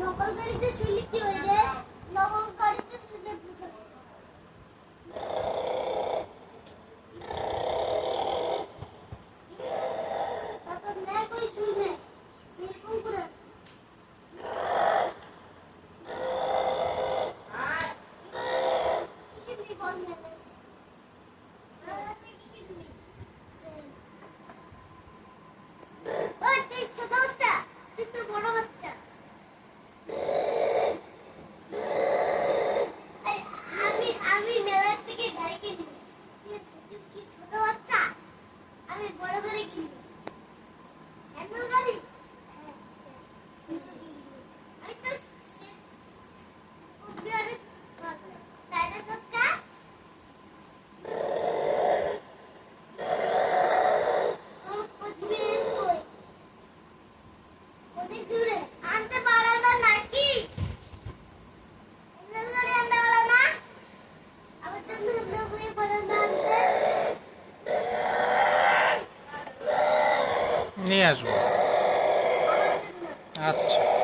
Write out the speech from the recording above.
নকল গাড়িতে শুইলে কি হয় রে? নকল গাড়িতে শুইলে বুঝাস। তাতো না কই শুইলে। এরকম করে আছে। কি বল মেলে? ওই তুই ছোট বাচ্চা, তুই তো বড় বাচ্চা। আমি মেলার থেকে গাড়ি কিনবো। ঠিক আছে, তুই কি ছোট বাচ্চা? আমি বড় গাড়ি কিনবো। এমন গাড়ি? হ্যাঁ, আমি তো কুবিয়ারে তাই না সৎকা? আমার কুবিয়ার কই? অনেক দূরে। আনতে পারো না নাকি? গাড়ি আনতে পারো না? আমার জন্য নগরে পারো না আনতে? নিয়ে আসবো। আমার জন্য। আচ্ছা।